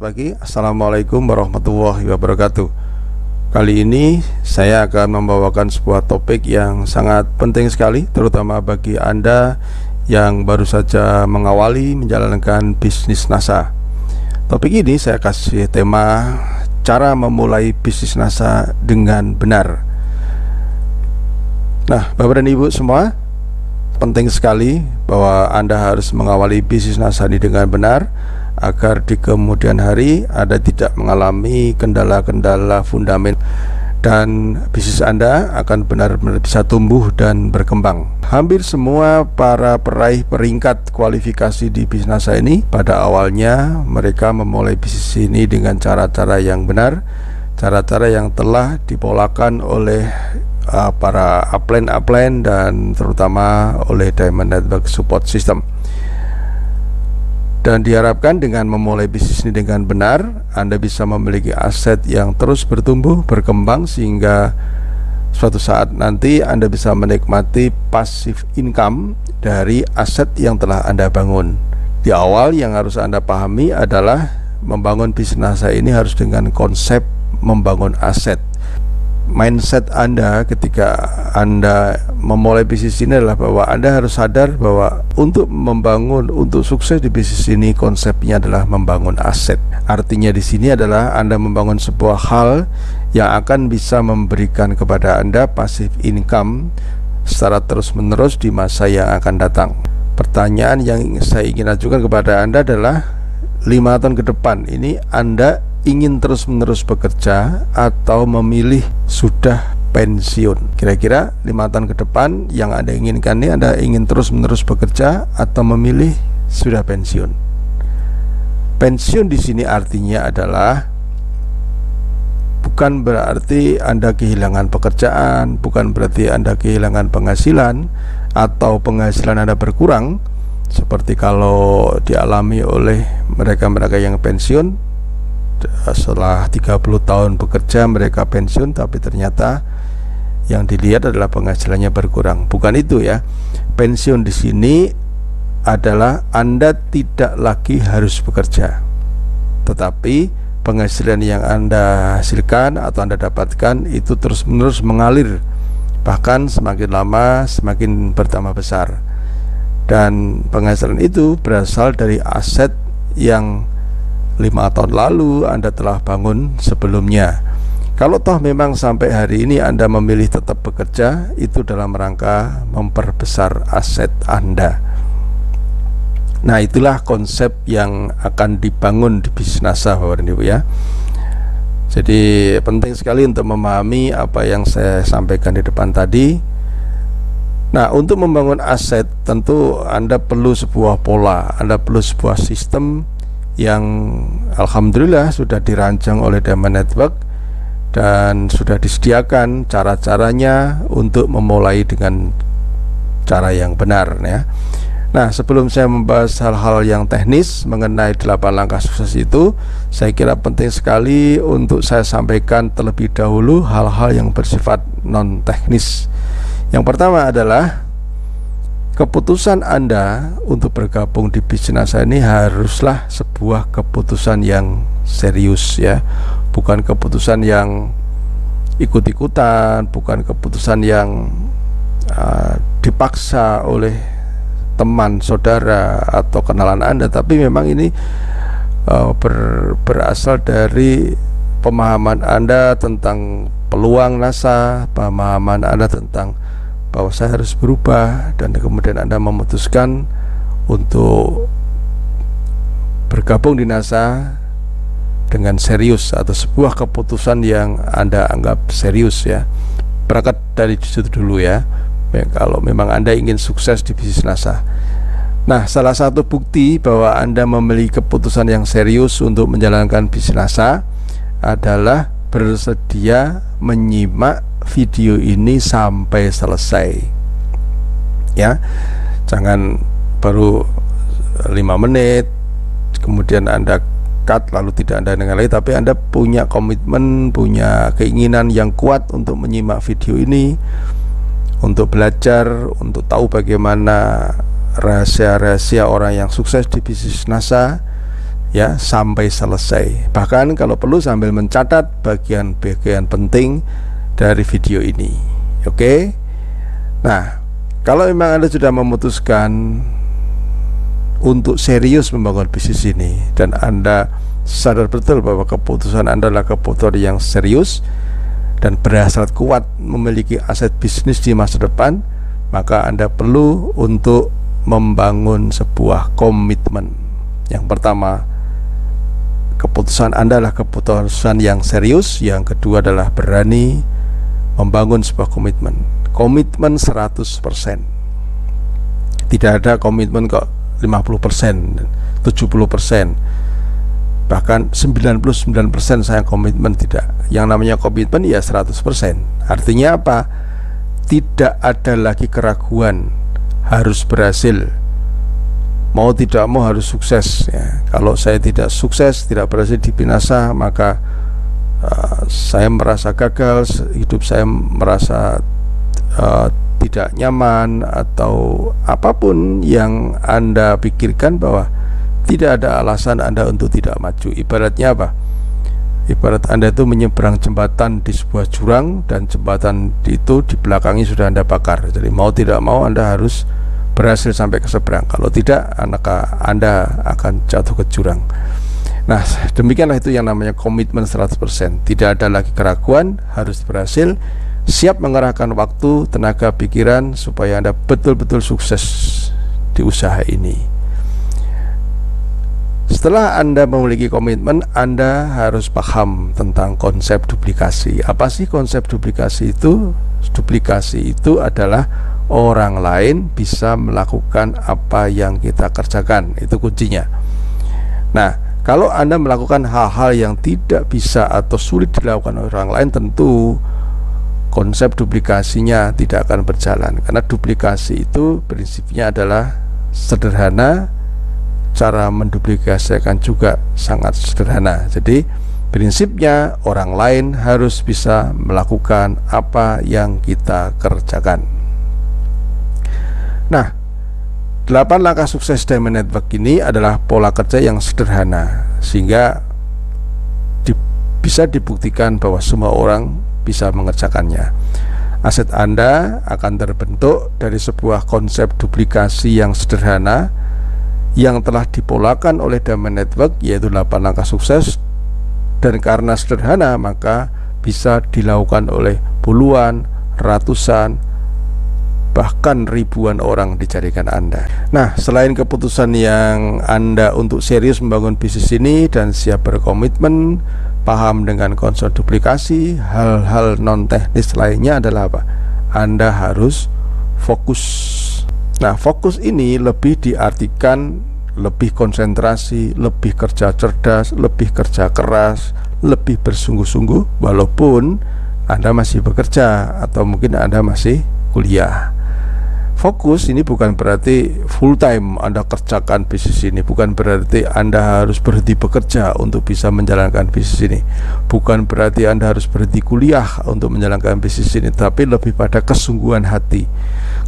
pagi. Assalamualaikum warahmatullahi wabarakatuh. Kali ini saya akan membawakan sebuah topik yang sangat penting sekali, terutama bagi Anda yang baru saja mengawali menjalankan bisnis NASA. Topik ini saya kasih tema cara memulai bisnis NASA dengan benar. Nah, Bapak dan Ibu semua, penting sekali bahwa Anda harus mengawali bisnis NASA ini dengan benar, agar di kemudian hari Anda tidak mengalami kendala-kendala fundamental dan bisnis Anda akan benar-benar bisa tumbuh dan berkembang. Hampir semua para peraih peringkat kualifikasi di bisnis NASA ini pada awalnya mereka memulai bisnis ini dengan cara-cara yang benar, cara-cara yang telah dipolakan oleh para upline dan terutama oleh Diamond Network Support System. Dan diharapkan dengan memulai bisnis ini dengan benar, Anda bisa memiliki aset yang terus bertumbuh, berkembang, sehingga suatu saat nanti Anda bisa menikmati passive income dari aset yang telah Anda bangun. Di awal yang harus Anda pahami adalah membangun bisnis NASA ini harus dengan konsep membangun aset. Mindset Anda ketika Anda memulai bisnis ini adalah bahwa Anda harus sadar bahwa untuk sukses di bisnis ini konsepnya adalah membangun aset. Artinya di sini adalah Anda membangun sebuah hal yang akan bisa memberikan kepada Anda passive income secara terus-menerus di masa yang akan datang. Pertanyaan yang saya ingin ajukan kepada Anda adalah 5 tahun ke depan ini Anda ingin terus-menerus bekerja atau memilih sudah pensiun? Kira-kira 5 tahun ke depan yang Anda inginkan ini, Anda ingin terus-menerus bekerja atau memilih sudah pensiun? Pensiun di sini artinya adalah bukan berarti Anda kehilangan pekerjaan, bukan berarti Anda kehilangan penghasilan atau penghasilan Anda berkurang seperti kalau dialami oleh mereka-mereka yang pensiun. Setelah 30 tahun bekerja mereka pensiun, tapi ternyata yang dilihat adalah penghasilannya berkurang. Bukan itu ya. Pensiun di sini adalah Anda tidak lagi harus bekerja, tetapi penghasilan yang Anda hasilkan atau Anda dapatkan itu terus-menerus mengalir, bahkan semakin lama semakin bertambah besar. Dan penghasilan itu berasal dari aset yang 5 tahun lalu Anda telah bangun sebelumnya. Kalau toh memang sampai hari ini Anda memilih tetap bekerja, itu dalam rangka memperbesar aset Anda. Nah, itulah konsep yang akan dibangun di bisnis NASA, Bapak dan Ibu ya. Jadi penting sekali untuk memahami apa yang saya sampaikan di depan tadi. Nah, untuk membangun aset tentu Anda perlu sebuah pola, Anda perlu sebuah sistem yang alhamdulillah sudah dirancang oleh Diamond Network dan sudah disediakan cara-caranya untuk memulai dengan cara yang benar ya. Nah, sebelum saya membahas hal-hal yang teknis mengenai 8 langkah sukses itu, saya kira penting sekali untuk saya sampaikan terlebih dahulu hal-hal yang bersifat non teknis. Yang pertama adalah keputusan Anda untuk bergabung di bisnis NASA ini haruslah sebuah keputusan yang serius ya, bukan keputusan yang ikut-ikutan, bukan keputusan yang dipaksa oleh teman, saudara, atau kenalan Anda, tapi memang ini berasal dari pemahaman Anda tentang peluang NASA, pemahaman Anda tentang bahwa saya harus berubah, dan kemudian Anda memutuskan untuk bergabung di NASA dengan serius atau sebuah keputusan yang Anda anggap serius ya. Berangkat dari situ dulu ya, kalau memang Anda ingin sukses di bisnis NASA. Nah, salah satu bukti bahwa Anda memiliki keputusan yang serius untuk menjalankan bisnis NASA adalah bersedia menyimak video ini sampai selesai ya. Jangan baru 5 menit kemudian Anda cut lalu tidak Anda dengar lagi, tapi Anda punya komitmen, punya keinginan yang kuat untuk menyimak video ini, untuk belajar, untuk tahu bagaimana rahasia-rahasia orang yang sukses di bisnis NASA ya sampai selesai. Bahkan kalau perlu sambil mencatat bagian-bagian penting dari video ini. Oke. Nah, kalau memang Anda sudah memutuskan untuk serius membangun bisnis ini dan Anda sadar betul bahwa keputusan Anda adalah keputusan yang serius dan berhasrat kuat memiliki aset bisnis di masa depan, maka Anda perlu untuk membangun sebuah komitmen. Yang pertama, keputusan Anda adalah keputusan yang serius. Yang kedua adalah berani membangun sebuah komitmen. Komitmen 100%. Tidak ada komitmen kok 50%, 70%, bahkan 99% saya komitmen, tidak. Yang namanya komitmen ya 100%. Artinya apa? Tidak ada lagi keraguan, harus berhasil. Mau tidak mau harus sukses ya. Kalau saya tidak sukses, tidak berhasil di Pinasa, maka saya merasa gagal, hidup saya merasa tidak nyaman, atau apapun yang Anda pikirkan bahwa tidak ada alasan Anda untuk tidak maju. Ibaratnya apa? Ibarat Anda itu menyeberang jembatan di sebuah jurang dan jembatan itu di belakangnya sudah Anda bakar. Jadi mau tidak mau Anda harus berhasil sampai ke seberang. Kalau tidak, Anda akan jatuh ke jurang. Nah, demikianlah itu yang namanya komitmen 100%. Tidak ada lagi keraguan, harus berhasil. Siap mengerahkan waktu, tenaga, pikiran supaya Anda betul-betul sukses di usaha ini. Setelah Anda memiliki komitmen, Anda harus paham tentang konsep duplikasi. Apa sih konsep duplikasi itu? Duplikasi itu adalah orang lain bisa melakukan apa yang kita kerjakan. Itu kuncinya. Nah, kalau Anda melakukan hal-hal yang tidak bisa atau sulit dilakukan orang lain, tentu konsep duplikasinya tidak akan berjalan. Karena duplikasi itu prinsipnya adalah sederhana, cara menduplikasikan juga sangat sederhana. Jadi prinsipnya orang lain harus bisa melakukan apa yang kita kerjakan. Nah, 8 langkah sukses Diamond Network ini adalah pola kerja yang sederhana, sehingga bisa dibuktikan bahwa semua orang bisa mengerjakannya. Aset Anda akan terbentuk dari sebuah konsep duplikasi yang sederhana yang telah dipolakan oleh Diamond Network, yaitu 8 langkah sukses. Dan karena sederhana, maka bisa dilakukan oleh puluhan, ratusan, bahkan ribuan orang di jaringan Anda. Nah, selain keputusan yang Anda untuk serius membangun bisnis ini dan siap berkomitmen, paham dengan konsep duplikasi, hal-hal non teknis lainnya adalah apa? Anda harus fokus. Nah, fokus ini lebih diartikan lebih konsentrasi, lebih kerja cerdas, lebih kerja keras, lebih bersungguh-sungguh walaupun Anda masih bekerja atau mungkin Anda masih kuliah. Fokus ini bukan berarti full time Anda kerjakan bisnis ini, bukan berarti Anda harus berhenti bekerja untuk bisa menjalankan bisnis ini, bukan berarti Anda harus berhenti kuliah untuk menjalankan bisnis ini, tapi lebih pada kesungguhan hati,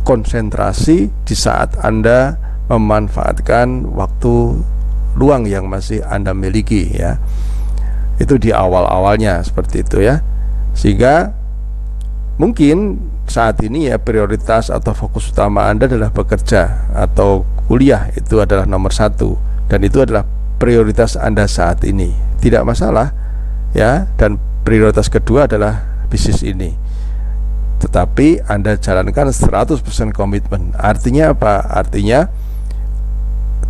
konsentrasi di saat Anda memanfaatkan waktu luang yang masih Anda miliki ya. Itu di awal-awalnya seperti itu ya. Sehingga mungkin saat ini ya prioritas atau fokus utama Anda adalah bekerja atau kuliah, itu adalah nomor 1 dan itu adalah prioritas Anda saat ini, tidak masalah ya. Dan prioritas kedua adalah bisnis ini, tetapi Anda jalankan 100% komitmen. Artinya apa? Artinya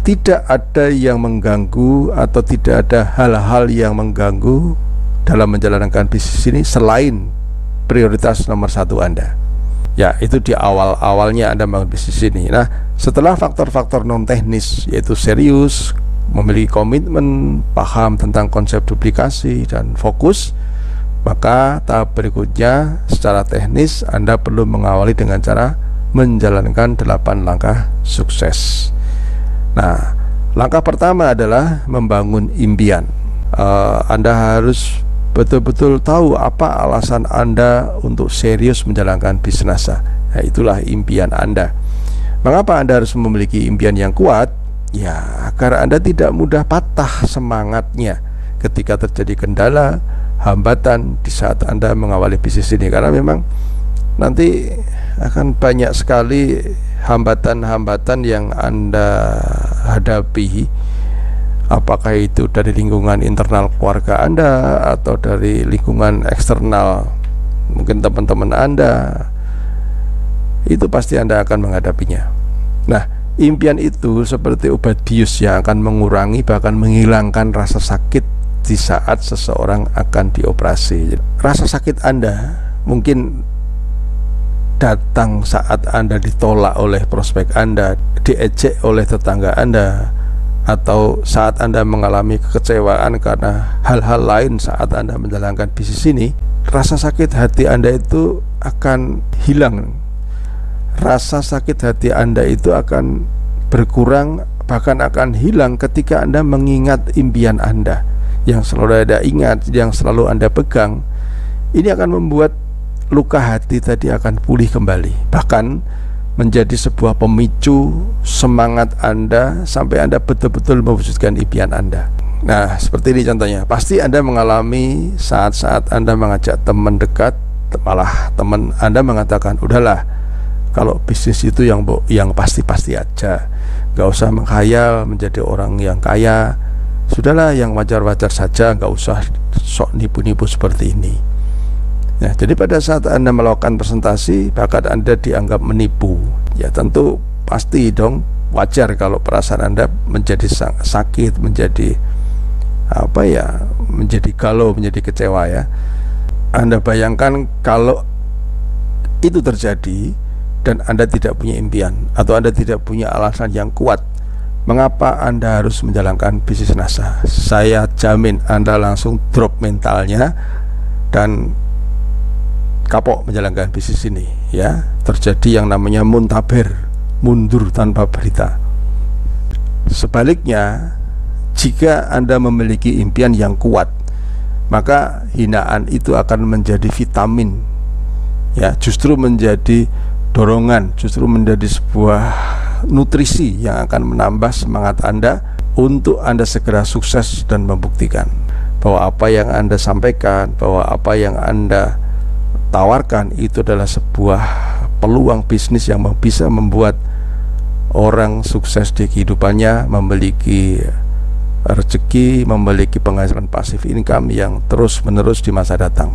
tidak ada yang mengganggu atau tidak ada hal-hal yang mengganggu dalam menjalankan bisnis ini selain prioritas nomor 1 Anda. Ya, itu di awal-awalnya Anda membangun bisnis ini. Nah, setelah faktor-faktor non teknis yaitu serius, memiliki komitmen, paham tentang konsep duplikasi dan fokus, maka tahap berikutnya secara teknis Anda perlu mengawali dengan cara menjalankan 8 langkah sukses. Nah, langkah pertama adalah membangun impian. Anda harus betul-betul tahu apa alasan Anda untuk serius menjalankan bisnis. Nah, itulah impian Anda. Mengapa Anda harus memiliki impian yang kuat? Ya, agar Anda tidak mudah patah semangatnya ketika terjadi kendala, hambatan di saat Anda mengawali bisnis ini. Karena memang nanti akan banyak sekali hambatan-hambatan yang Anda hadapi, apakah itu dari lingkungan internal keluarga Anda atau dari lingkungan eksternal, mungkin teman-teman Anda, itu pasti Anda akan menghadapinya. Nah, impian itu seperti obat bius yang akan mengurangi bahkan menghilangkan rasa sakit di saat seseorang akan dioperasi. Rasa sakit Anda mungkin datang saat Anda ditolak oleh prospek Anda, diejek oleh tetangga Anda, atau saat Anda mengalami kekecewaan karena hal-hal lain saat Anda menjalankan bisnis ini. Rasa sakit hati Anda itu akan hilang. Rasa sakit hati Anda itu akan berkurang, bahkan akan hilang ketika Anda mengingat impian Anda yang selalu Anda ingat, yang selalu Anda pegang. Ini akan membuat luka hati tadi akan pulih kembali, bahkan menjadi sebuah pemicu semangat Anda sampai Anda betul-betul mewujudkan impian Anda. Nah, seperti ini contohnya. Pasti Anda mengalami saat-saat Anda mengajak teman dekat, malah teman Anda mengatakan, udahlah, kalau bisnis itu yang pasti-pasti aja, gak usah menghayal menjadi orang yang kaya, sudahlah yang wajar-wajar saja, gak usah sok nipu-nipu seperti ini. Nah, jadi pada saat Anda melakukan presentasi, bahkan Anda dianggap menipu, ya tentu pasti dong wajar kalau perasaan Anda menjadi sakit, menjadi menjadi galau, menjadi kecewa ya. Anda bayangkan kalau itu terjadi dan Anda tidak punya impian atau Anda tidak punya alasan yang kuat mengapa Anda harus menjalankan bisnis NASA. Saya jamin Anda langsung drop mentalnya dan kapok menjalankan bisnis ini ya. Terjadi yang namanya muntaber, mundur tanpa berita. Sebaliknya, jika Anda memiliki impian yang kuat, maka hinaan itu akan menjadi vitamin ya, justru menjadi dorongan, justru menjadi sebuah nutrisi yang akan menambah semangat Anda untuk Anda segera sukses dan membuktikan bahwa apa yang Anda sampaikan, bahwa apa yang Anda tawarkan itu adalah sebuah peluang bisnis yang bisa membuat orang sukses di kehidupannya, memiliki rezeki, memiliki penghasilan pasif income yang terus-menerus di masa datang.